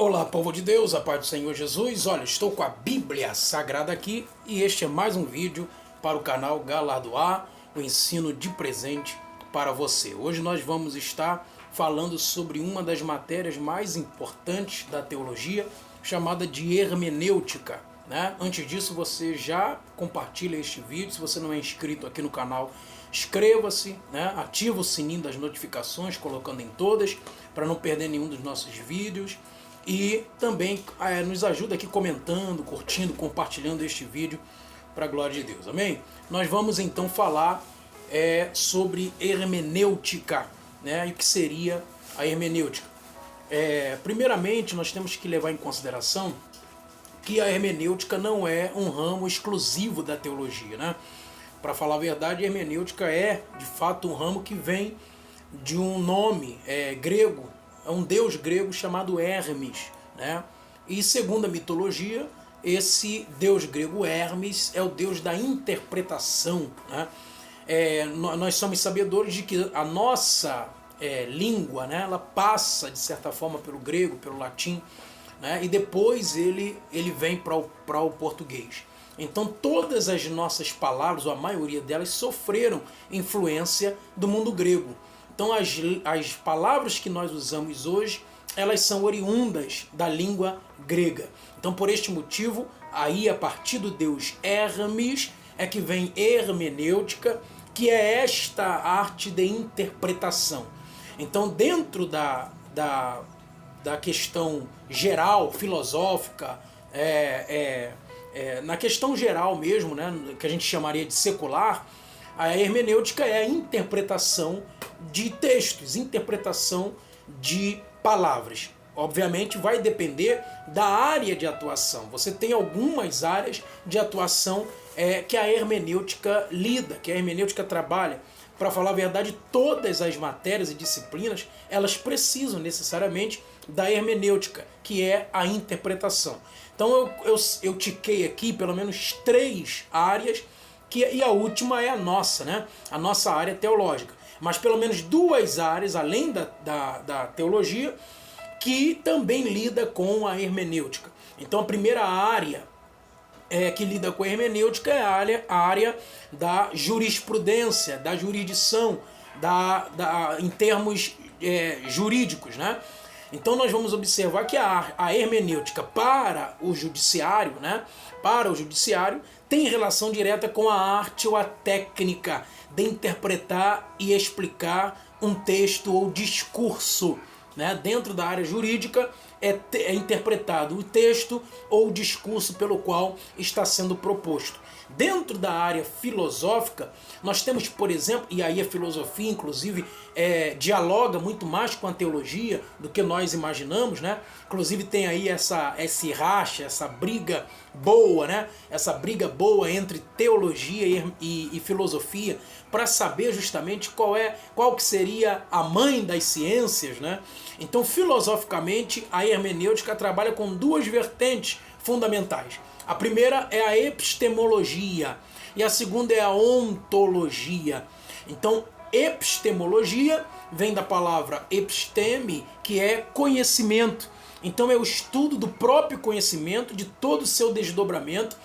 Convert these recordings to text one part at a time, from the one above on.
Olá, povo de Deus, a paz do Senhor Jesus. Olha, estou com a Bíblia Sagrada aqui e este é mais um vídeo para o canal Galardoar, o ensino de presente para você. Hoje nós vamos estar falando sobre uma das matérias mais importantes da teologia, chamada de hermenêutica, né? Antes disso, você já compartilha este vídeo. Se você não é inscrito aqui no canal, inscreva-se, né? Ativa o sininho das notificações, colocando em todas, para não perder nenhum dos nossos vídeos. E também nos ajuda aqui comentando, curtindo, compartilhando este vídeo para a glória de Deus, amém? Nós vamos então falar sobre hermenêutica, né? E o que seria a hermenêutica. Primeiramente, nós temos que levar em consideração que a hermenêutica não é um ramo exclusivo da teologia, né? Para falar a verdade, a hermenêutica é de fato um ramo que vem de um nome grego. É um deus grego chamado Hermes, né? E segundo a mitologia, esse deus grego Hermes é o deus da interpretação, né? Nós somos sabedores de que a nossa língua, né, ela passa de certa forma pelo grego, pelo latim, né, e depois ele vem para o português. Então todas as nossas palavras, ou a maioria delas, sofreram influência do mundo grego. Então as palavras que nós usamos hoje, elas são oriundas da língua grega. Então por este motivo, aí a partir do deus Hermes, é que vem hermenêutica, que é esta arte de interpretação. Então dentro da questão geral, filosófica, na questão geral mesmo, né, que a gente chamaria de secular, a hermenêutica é a interpretação de textos, interpretação de palavras. Obviamente vai depender da área de atuação. Você tem algumas áreas de atuação que a hermenêutica lida, que a hermenêutica trabalha. Para falar a verdade, todas as matérias e disciplinas, elas precisam necessariamente da hermenêutica, que é a interpretação. Então eu tiquei aqui pelo menos 3 áreas, e a última é a nossa, né? A nossa área teológica. Mas pelo menos 2 áreas, além da teologia, que também lida com a hermenêutica. Então a primeira área que lida com a hermenêutica é a área da jurisprudência, da jurisdição, em termos jurídicos, né? Então nós vamos observar que a hermenêutica para o judiciário, né? Para o judiciário, tem relação direta com a arte ou a técnica de interpretar e explicar um texto ou discurso, né? Dentro da área jurídica é interpretado o texto ou o discurso pelo qual está sendo proposto. Dentro da área filosófica, nós temos, por exemplo, e aí a filosofia, inclusive, dialoga muito mais com a teologia do que nós imaginamos, né? Inclusive tem aí esse racha, essa briga boa, né? Essa briga boa entre teologia e filosofia, para saber justamente qual que seria a mãe das ciências, né? Então, filosoficamente, a hermenêutica trabalha com 2 vertentes fundamentais. A primeira é a epistemologia e a segunda é a ontologia. Então, epistemologia vem da palavra episteme, que é conhecimento. Então é o estudo do próprio conhecimento, de todo o seu desdobramento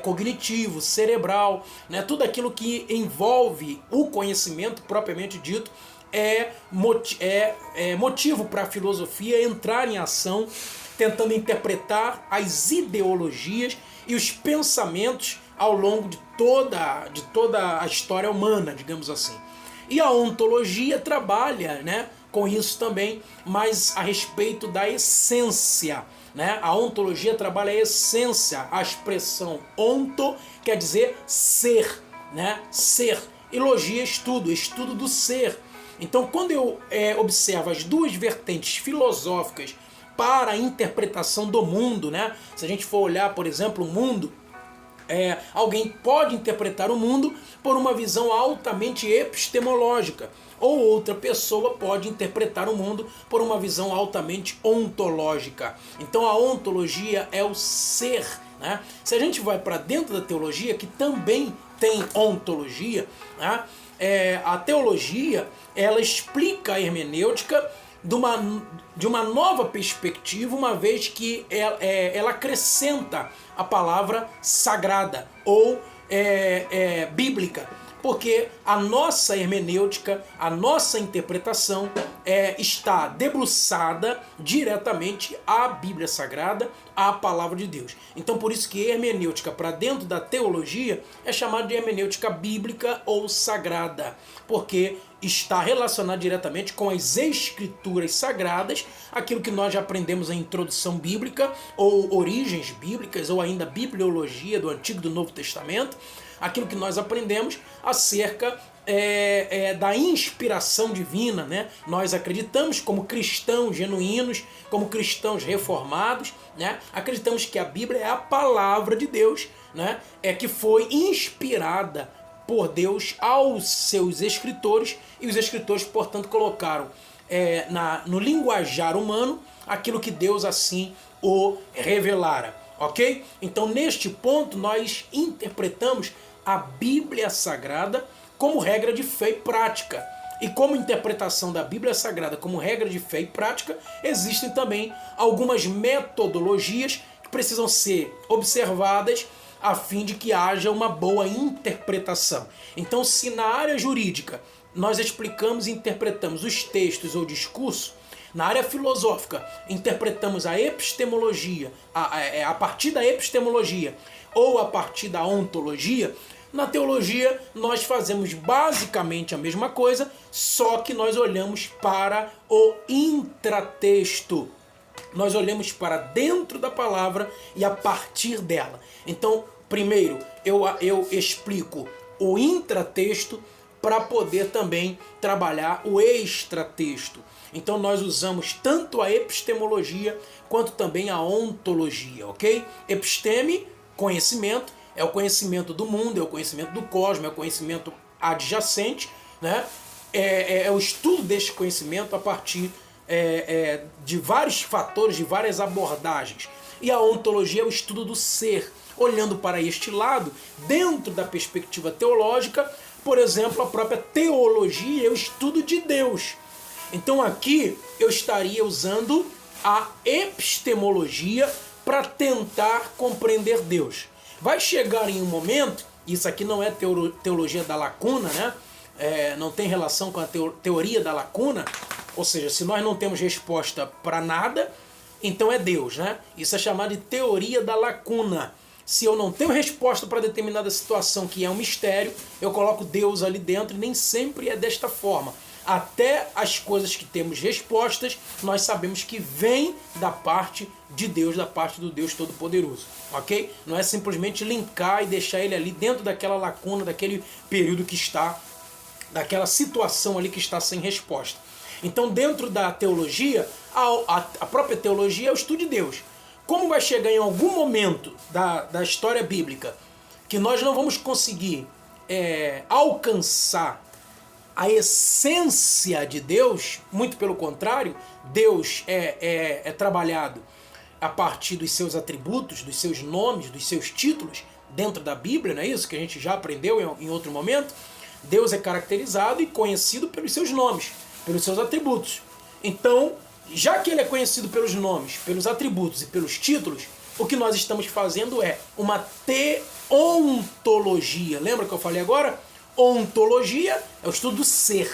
cognitivo, cerebral, né? Tudo aquilo que envolve o conhecimento propriamente dito é motivo para a filosofia entrar em ação, tentando interpretar as ideologias e os pensamentos ao longo de toda a história humana, digamos assim. E a ontologia trabalha, né, com isso também, mas a respeito da essência, né? A ontologia trabalha a essência, a expressão onto quer dizer ser, né? Ser. E logia, estudo do ser. Então, quando eu observo as 2 vertentes filosóficas para a interpretação do mundo, né? Se a gente for olhar, por exemplo, o mundo, alguém pode interpretar o mundo por uma visão altamente epistemológica, ou outra pessoa pode interpretar o mundo por uma visão altamente ontológica. Então a ontologia é o ser, né? Se a gente vai para dentro da teologia, que também tem ontologia, né? A teologia, ela explica a hermenêutica de uma nova perspectiva, uma vez que ela acrescenta a palavra sagrada ou bíblica. Porque a nossa hermenêutica, a nossa interpretação está debruçada diretamente à Bíblia Sagrada, à Palavra de Deus. Então por isso que hermenêutica para dentro da teologia é chamada de hermenêutica bíblica ou sagrada, porque está relacionado diretamente com as escrituras sagradas, aquilo que nós já aprendemos em introdução bíblica, ou origens bíblicas, ou ainda bibliologia do Antigo e do Novo Testamento, aquilo que nós aprendemos acerca da inspiração divina, né? Nós acreditamos como cristãos genuínos, como cristãos reformados, né? Acreditamos que a Bíblia é a palavra de Deus, né? Que foi inspirada por Deus aos seus escritores, e os escritores, portanto, colocaram no linguajar humano aquilo que Deus assim o revelara, ok? Então, neste ponto, nós interpretamos a Bíblia Sagrada como regra de fé e prática. E como interpretação da Bíblia Sagrada como regra de fé e prática, existem também algumas metodologias que precisam ser observadas a fim de que haja uma boa interpretação. Então, se na área jurídica nós explicamos e interpretamos os textos ou discurso, na área filosófica interpretamos a epistemologia a partir da epistemologia ou a partir da ontologia, na teologia nós fazemos basicamente a mesma coisa, só que nós olhamos para o intratexto. Nós olhamos para dentro da palavra e a partir dela. Então, primeiro eu explico o intratexto para poder também trabalhar o extratexto. Então nós usamos tanto a epistemologia quanto também a ontologia, ok? Episteme, conhecimento, é o conhecimento do mundo, é o conhecimento do cosmos, é o conhecimento adjacente, né? É o estudo deste conhecimento a partir de vários fatores, de várias abordagens. E a ontologia é o estudo do ser, olhando para este lado, dentro da perspectiva teológica, por exemplo, a própria teologia é o estudo de Deus. Então aqui eu estaria usando a epistemologia para tentar compreender Deus. Vai chegar em um momento, isso aqui não é teologia da lacuna, né? Não tem relação com a teoria da lacuna, ou seja, se nós não temos resposta para nada, então é Deus, né? Isso é chamado de teoria da lacuna. Se eu não tenho resposta para determinada situação que é um mistério, eu coloco Deus ali dentro e nem sempre é desta forma. Até as coisas que temos respostas, nós sabemos que vem da parte de Deus, da parte do Deus Todo-Poderoso, ok? Não é simplesmente linkar e deixar ele ali dentro daquela lacuna, daquele período que está, daquela situação ali que está sem resposta. Então, dentro da teologia, a própria teologia é o estudo de Deus. Como vai chegar em algum momento da história bíblica que nós não vamos conseguir alcançar a essência de Deus, muito pelo contrário, Deus é trabalhado a partir dos seus atributos, dos seus nomes, dos seus títulos, dentro da Bíblia, não é isso? Que a gente já aprendeu em outro momento. Deus é caracterizado e conhecido pelos seus nomes, pelos seus atributos. Então, já que ele é conhecido pelos nomes, pelos atributos e pelos títulos, o que nós estamos fazendo é uma teontologia. Lembra que eu falei agora? Ontologia é o estudo do ser.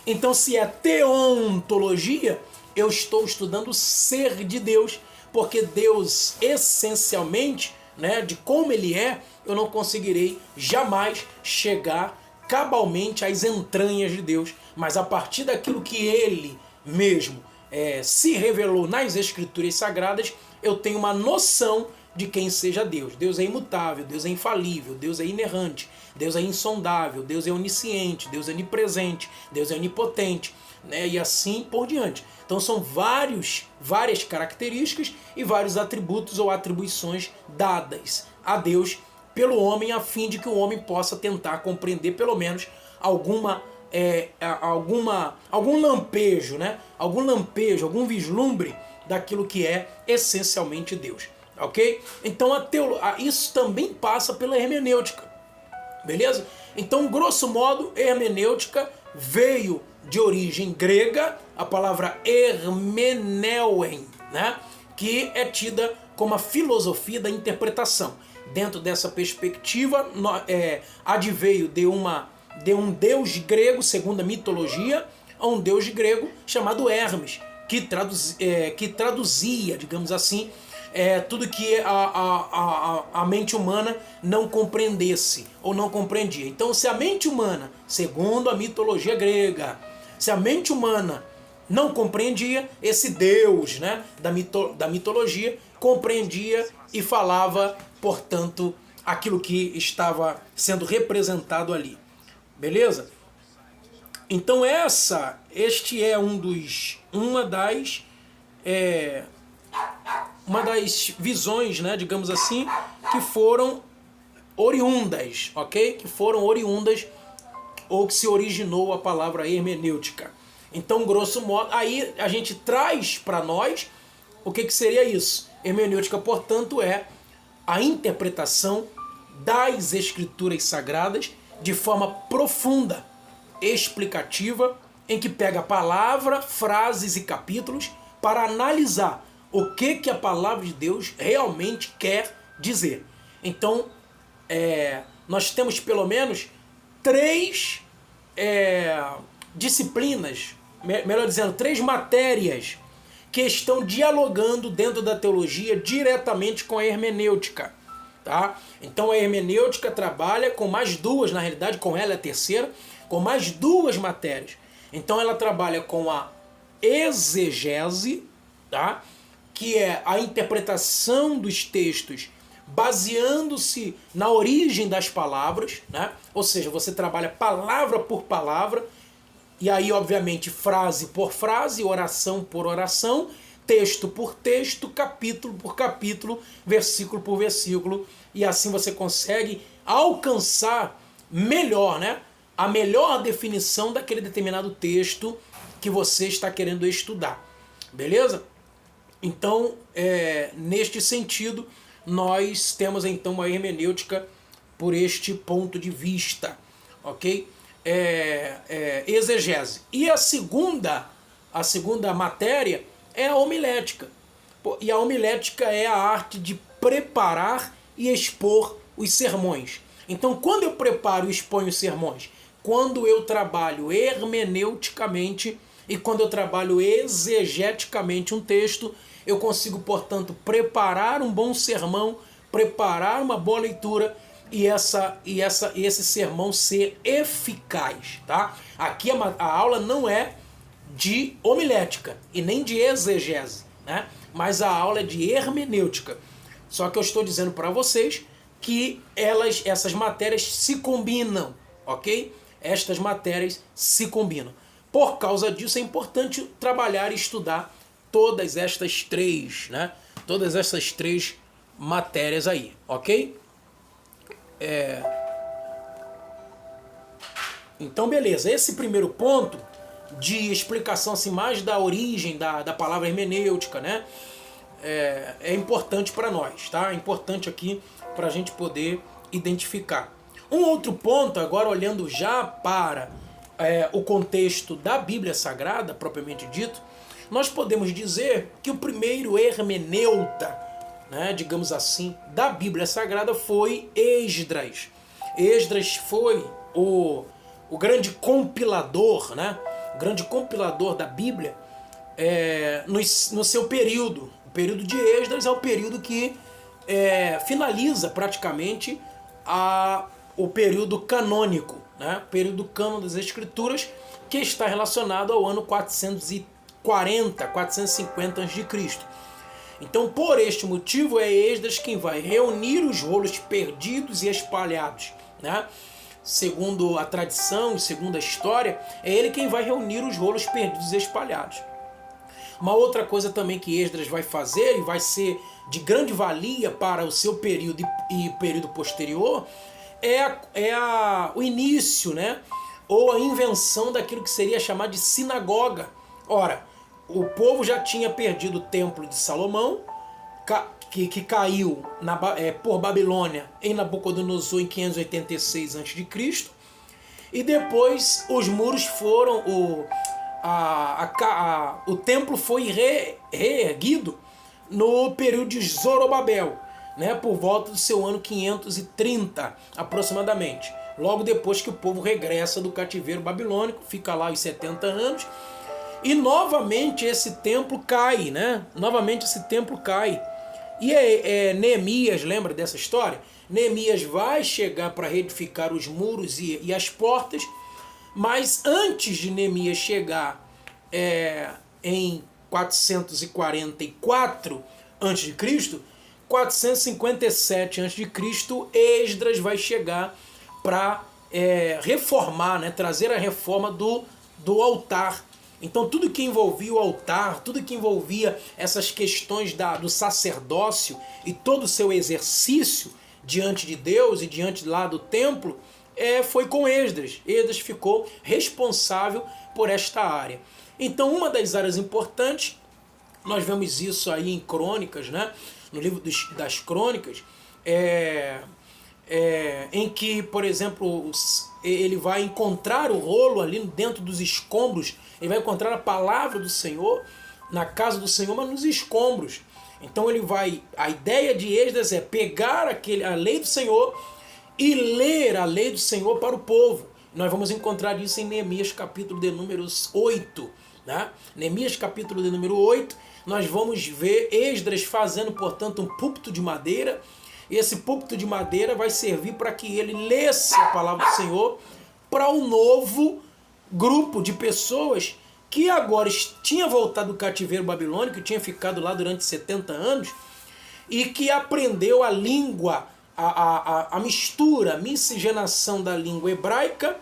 Então, se é teontologia, eu estou estudando o ser de Deus, porque Deus, essencialmente, né, de como ele é, eu não conseguirei jamais chegar cabalmente às entranhas de Deus, mas a partir daquilo que ele mesmo se revelou nas Escrituras Sagradas, eu tenho uma noção de quem seja Deus. Deus é imutável, Deus é infalível, Deus é inerrante, Deus é insondável, Deus é onisciente, Deus é onipresente, Deus é onipotente, né? E assim por diante. Então são várias características e vários atributos ou atribuições dadas a Deus pelo homem, a fim de que o homem possa tentar compreender pelo menos algum lampejo, né? Algum vislumbre daquilo que é essencialmente Deus. Ok? Então isso também passa pela hermenêutica. Beleza? Então, grosso modo, a hermenêutica veio de origem grega, a palavra hermeneuem, né? Que é tida como a filosofia da interpretação. Dentro dessa perspectiva, adveio de um deus grego, segundo a mitologia, a um deus grego chamado Hermes, que traduzia, digamos assim, tudo que a mente humana não compreendesse ou não compreendia. Então, se a mente humana, segundo a mitologia grega, se a mente humana não compreendia, esse Deus, né, da mitologia compreendia e falava, portanto, aquilo que estava sendo representado ali. Beleza? Então este é uma das visões, né, digamos assim, que foram oriundas, ok? Que foram oriundas ou que se originou a palavra hermenêutica. Então, grosso modo, aí a gente traz para nós o que seria isso. Hermenêutica, portanto, é a interpretação das escrituras sagradas de forma profunda, explicativa, em que pega a palavra, frases e capítulos para analisar o que a palavra de Deus realmente quer dizer. Então, nós temos pelo menos 3 disciplinas, melhor dizendo, 3 matérias que estão dialogando dentro da teologia diretamente com a hermenêutica. Tá? Então a hermenêutica trabalha com mais 2, na realidade, com ela é a terceira, com mais 2 matérias. Então ela trabalha com a exegese, tá? Que é a interpretação dos textos baseando-se na origem das palavras, né? Ou seja, você trabalha palavra por palavra, e aí, obviamente, frase por frase, oração por oração, texto por texto, capítulo por capítulo, versículo por versículo, e assim você consegue alcançar melhor, né? A melhor definição daquele determinado texto que você está querendo estudar. Beleza? Então, neste sentido, nós temos então uma hermenêutica por este ponto de vista, ok? Exegese. E a segunda matéria é a homilética. E a homilética é a arte de preparar e expor os sermões. Então, quando eu preparo e exponho os sermões, quando eu trabalho hermeneuticamente e quando eu trabalho exegeticamente um texto, eu consigo, portanto, preparar um bom sermão, preparar uma boa leitura e esse sermão ser eficaz. Tá? Aqui a aula não é de homilética e nem de exegese, né? Mas a aula é de hermenêutica. Só que eu estou dizendo para vocês que essas matérias se combinam, ok? Estas matérias se combinam. Por causa disso é importante trabalhar e estudar todas estas 3, né? Todas essas 3 matérias aí, ok? Então, beleza. Esse primeiro ponto de explicação assim, mais da origem da palavra hermenêutica, né? É importante para nós, tá? É importante aqui para a gente poder identificar. Um outro ponto, agora olhando já para o contexto da Bíblia Sagrada, propriamente dito, nós podemos dizer que o primeiro hermeneuta, né, digamos assim, da Bíblia Sagrada foi Esdras. Esdras foi o grande compilador, né? O grande compilador da Bíblia no seu período. O período de Esdras é o período que finaliza praticamente o período canônico, né? O período cânon das Escrituras, que está relacionado ao ano 440, 450 a.C. Então, por este motivo, é Esdras quem vai reunir os rolos perdidos e espalhados, né? Segundo a tradição e segundo a história, é ele quem vai reunir os rolos perdidos e espalhados. Uma outra coisa também que Esdras vai fazer e vai ser de grande valia para o seu período e período posterior o início, né? Ou a invenção daquilo que seria chamado de sinagoga. Ora, o povo já tinha perdido o templo de Salomão, que caiu por Babilônia em Nabucodonosor em 586 a.C. e depois os muros foram, o templo foi reerguido no período de Zorobabel, né, por volta do seu ano 530 aproximadamente, logo depois que o povo regressa do cativeiro babilônico, fica lá os 70 anos, e novamente esse templo cai, né? Novamente esse templo cai. E Neemias, lembra dessa história? Neemias vai chegar para reedificar os muros e as portas, mas antes de Neemias chegar em 444 a.C., 457 a.C., Esdras vai chegar para reformar, né, trazer a reforma do altar. Então tudo que envolvia o altar, tudo que envolvia essas questões do sacerdócio e todo o seu exercício diante de Deus e diante lá do templo, foi com Esdras. Esdras ficou responsável por esta área. Então uma das áreas importantes, nós vemos isso aí em Crônicas, né? No livro das Crônicas, em que, por exemplo, ele vai encontrar o rolo ali dentro dos escombros, ele vai encontrar a palavra do Senhor na casa do Senhor, mas nos escombros. Então a ideia de Esdras é pegar a lei do Senhor e ler a lei do Senhor para o povo. Nós vamos encontrar isso em Neemias capítulo de números 8. Né? Neemias capítulo de número 8, nós vamos ver Esdras fazendo, portanto, um púlpito de madeira. E esse púlpito de madeira vai servir para que ele lesse a palavra do Senhor para um novo grupo de pessoas que agora tinha voltado do cativeiro babilônico, que tinha ficado lá durante 70 anos, e que aprendeu a língua, a mistura, a miscigenação da língua hebraica,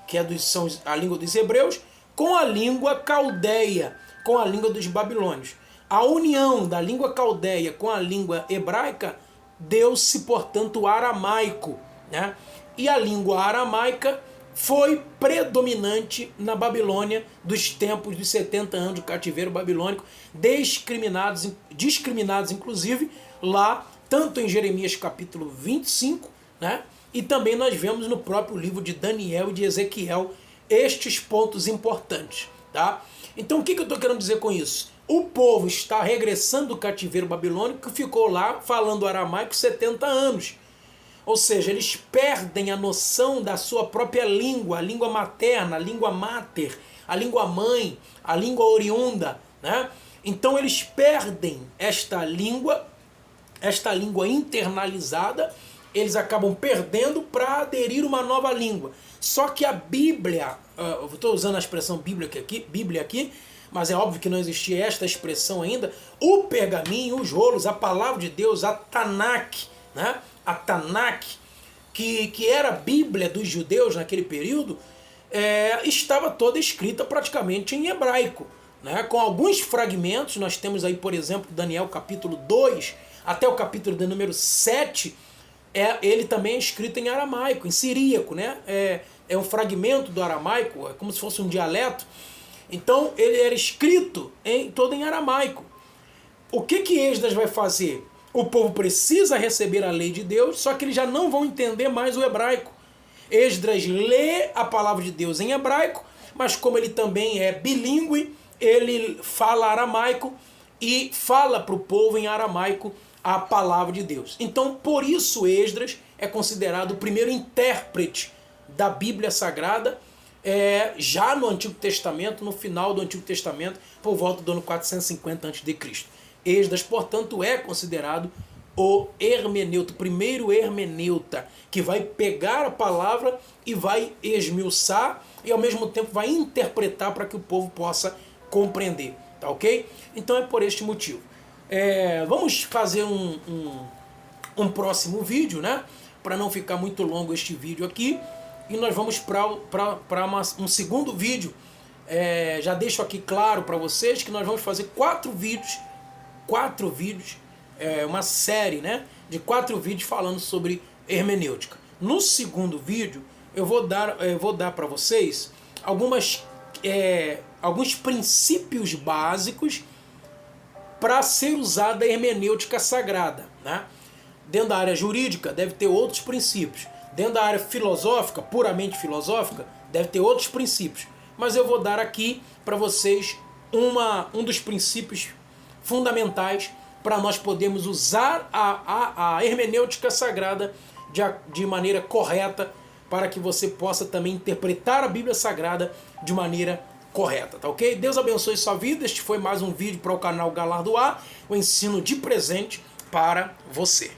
que são a língua dos hebreus, com a língua caldeia, com a língua dos babilônios. A união da língua caldeia com a língua hebraica deu-se, portanto, o aramaico, né? E a língua aramaica foi predominante na Babilônia dos tempos dos 70 anos do cativeiro babilônico, discriminados inclusive lá, tanto em Jeremias capítulo 25, né? E também nós vemos no próprio livro de Daniel e de Ezequiel estes pontos importantes, tá? Então o que eu estou querendo dizer com isso? O povo está regressando do cativeiro babilônico, que ficou lá falando aramaico 70 anos. Ou seja, eles perdem a noção da sua própria língua, a língua materna, a língua máter, a língua mãe, a língua oriunda, né? Então eles perdem esta língua internalizada, eles acabam perdendo para aderir uma nova língua. Só que a Bíblia, eu estou usando a expressão Bíblia aqui, mas é óbvio que não existia esta expressão ainda, o pergaminho, os rolos, a palavra de Deus, a Tanakh, né? A Tanakh, que era a Bíblia dos judeus naquele período, estava toda escrita praticamente em hebraico, né? Com alguns fragmentos, nós temos aí, por exemplo, Daniel capítulo 2, até o capítulo de número 7, ele também é escrito em aramaico, em siríaco, né? É um fragmento do aramaico, é como se fosse um dialeto. Então ele era escrito todo em aramaico. O que Esdras vai fazer? O povo precisa receber a lei de Deus, só que eles já não vão entender mais o hebraico. Esdras lê a palavra de Deus em hebraico, mas como ele também é bilíngue, ele fala aramaico e fala para o povo em aramaico a palavra de Deus. Então, por isso Esdras é considerado o primeiro intérprete da Bíblia Sagrada, já no Antigo Testamento, no final do Antigo Testamento, por volta do ano 450 a.C. Esdras, portanto, é considerado o hermeneuta, o primeiro hermeneuta, que vai pegar a palavra e vai esmiuçar e ao mesmo tempo vai interpretar para que o povo possa compreender, tá ok? Então é por este motivo. Vamos fazer um próximo vídeo, né? Para não ficar muito longo este vídeo aqui. E nós vamos para um segundo vídeo. Já deixo aqui claro para vocês que nós vamos fazer 4 vídeos, uma série, né, de 4 vídeos falando sobre hermenêutica. No segundo vídeo eu vou dar para vocês alguns princípios básicos para ser usada a hermenêutica sagrada, né? Dentro da área jurídica deve ter outros princípios. Dentro da área filosófica, puramente filosófica, deve ter outros princípios. Mas eu vou dar aqui para vocês um dos princípios fundamentais para nós podermos usar a hermenêutica sagrada de maneira correta, para que você possa também interpretar a Bíblia Sagrada de maneira correta, tá ok? Deus abençoe sua vida. Este foi mais um vídeo para o canal Galardoar, o ensino de presente para você.